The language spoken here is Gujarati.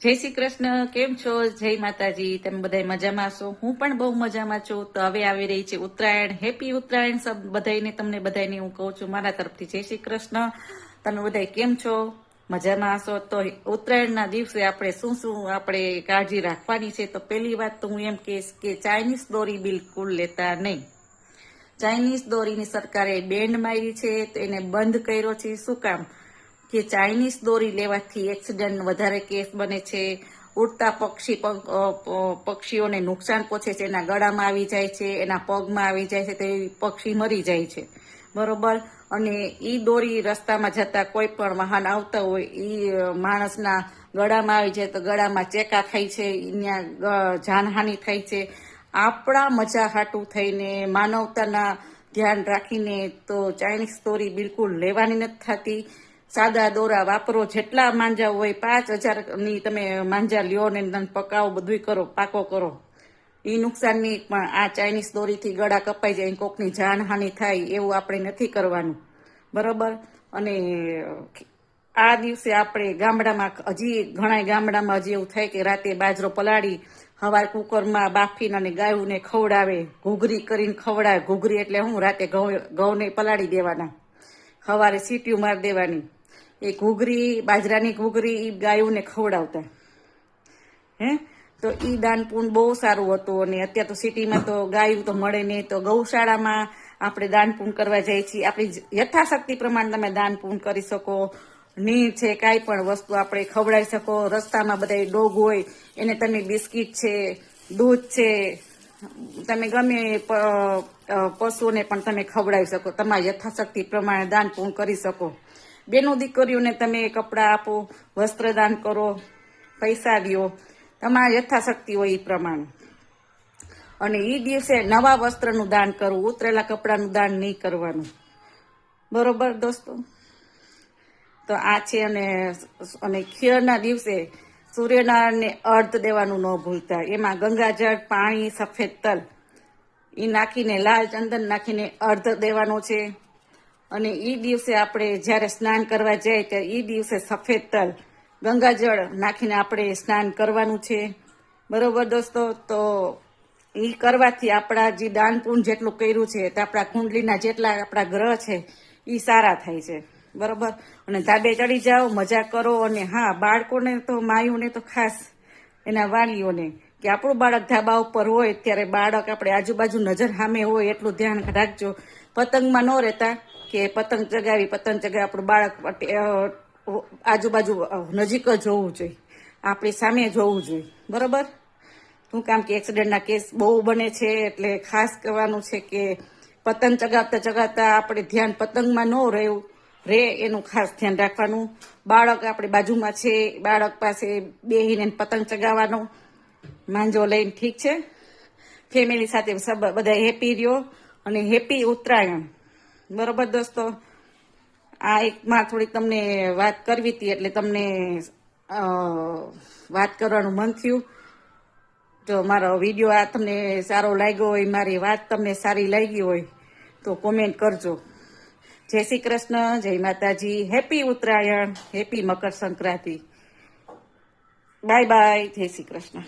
જય શ્રી કૃષ્ણ. કેમ છો? જય માતાજી. તમે બધા મજામાં છો? હું પણ બહુ મજામાં છું. તો હવે આવી રહી છે ઉત્તરાયણ. હેપી ઉત્તરાયણ સબ બધાને, તમને બધાને હું કહું છું મારા તરફથી જય શ્રી કૃષ્ણ. તમે બધા કેમ છો? મજામાં હશો? તો ઉત્તરાયણના દિવસે આપણે શું આપણે કાળજી રાખવાની છે? તો પહેલી વાત તો હું એમ કહીશ કે ચાઇનીઝ દોરી બિલકુલ લેતા નહીં. ચાઇનીઝ દોરીની સરકારે બેન્ડ મારી છે, તો એને બંધ કર્યો છે. શું કામ? કે ચાઇનીઝ દોરી લેવાથી એક્સિડન્ટ વધારે કેસ બને છે. ઉડતા પક્ષીઓને નુકસાન પહોંચે છે. એના ગળામાં આવી જાય છે, એના પગમાં આવી જાય છે, તો એ પક્ષી મરી જાય છે. બરોબર. અને એ દોરી રસ્તામાં જતા કોઈ પણ વાહન આવતા હોય, એ માણસના ગળામાં આવી જાય તો ગળામાં ચેકા થાય છે, અહીંયા જાનહાનિ થાય છે. આપણા મજા હાટું થઈને, માનવતાના ધ્યાન રાખીને તો ચાઇનીઝ દોરી બિલકુલ લેવાની નથી થતી. સાદા દોરા વાપરો. જેટલા માંજા હોય 5,000ની તમે માંજા લ્યો ને તમે પકાવો, બધું કરો, પાકો કરો. એ નુકસાનની પણ આ ચાઇનીઝ દોરીથી ગળા કપાઈ જાય, કોકની જાનહાનિ થાય, એવું આપણે નથી કરવાનું. બરોબર. અને આ દિવસે આપણે ગામડામાં હજી ઘણા ગામડામાં હજી એવું થાય કે રાતે બાજરો પલાળી હવાર કુકરમાં બાફીને અને ગાયોને ખવડાવે, ઘૂઘરી કરીને ખવડાવે. ઘૂઘરી એટલે હું? રાતે ઘઉંને પલાળી દેવાના, સવારે સીટીયું મારી દેવાની. એ ઘૂઘરી, બાજરાની ઘૂઘરી, એ ગાયોને ખવડાવતા. તો એ દાન પૂન બહુ સારું હતું. અને અત્યારે તો સિટીમાં તો ગાયું તો મળે નહીં, તો ગૌશાળામાં આપણે દાન પૂન કરવા જઈએ છીએ. આપણી યથાશક્તિ પ્રમાણે તમે દાન પૂન કરી શકો. નીર છે, કાંઈ પણ વસ્તુ આપણે ખવડાવી શકો. રસ્તામાં બધા ડોગ હોય, એને તમે બિસ્કિટ છે, દૂધ છે, તમે ગમે પશુઓને પણ તમે ખવડાવી શકો. તમારી યથાશક્તિ પ્રમાણે દાન પૂન કરી શકો. બેનો દીકરીઓને તમે કપડાં આપો, વસ્ત્રદાન કરો, પૈસા દો, તમારા યથાશક્તિ હોય એ પ્રમાણે. અને એ દિવસે નવા વસ્ત્રનું દાન કરવું, ઉતરેલા કપડાનું દાન નહીં કરવાનું. બરોબર દોસ્તો? તો આ છે. અને ખીરના દિવસે સૂર્યનારાયણને અર્ધ દેવાનું ન ભૂલતા. એમાં ગંગાજળ, પાણી, સફેદ તલ એ નાખીને, લાલ ચંદન નાખીને અર્ધ દેવાનો છે. અને એ દિવસે આપણે જ્યારે સ્નાન કરવા જાય ત્યારે એ દિવસે સફેદ તલ, ગંગાજળ નાખીને આપણે સ્નાન કરવાનું છે. બરોબર દોસ્તો? તો એ કરવાથી આપણા જે દાન પૂન જેટલું કર્યું છે, તો આપણા કુંડલીના જેટલા આપણા ગ્રહ છે એ સારા થાય છે. બરોબર. અને ધાબે ચડી જાઓ, મજા કરો. અને હા, બાળકોને તો, માયુને તો ખાસ, એના વાલીઓને, કે આપણું બાળક ધાબા ઉપર હોય ત્યારે બાળક આપણે આજુબાજુ નજર સામે હોય એટલું ધ્યાન રાખજો. પતંગમાં ન રહેતા કે પતંગ ચગાવી આપણું બાળક આજુબાજુ નજીક જ જોવું જોઈએ, આપણી સામે જોવું જોઈએ. બરોબર. શું કામ કે એક્સિડન્ટના કેસ બહુ બને છે, એટલે ખાસ કરવાનું છે કે પતંગ ચગાવતા આપણે ધ્યાન પતંગમાં ન રહેવું રે, એનું ખાસ ધ્યાન રાખવાનું. બાળક આપણી બાજુમાં છે, બાળક પાસે બેહીને પતંગ ચગાવવાનો, માંજો લઈને. ઠીક છે? ફેમિલી સાથે બધા હેપી રહ્યો અને હેપી ઉત્તરાયણ. બરોબર દોસ્તો? આ એકમાં થોડીક તમને વાત કરવી હતી, એટલે તમને વાત કરવાનું મન થયું. જો મારો વિડીયો આ તમને સારો લાગ્યો હોય, મારી વાત તમને સારી લાગી હોય, તો કોમેન્ટ કરજો. જય શ્રી કૃષ્ણ. જય માતાજી. Happy Uttarayan. Happy Makar Sankranti. Bye bye. જય શ્રી કૃષ્ણ.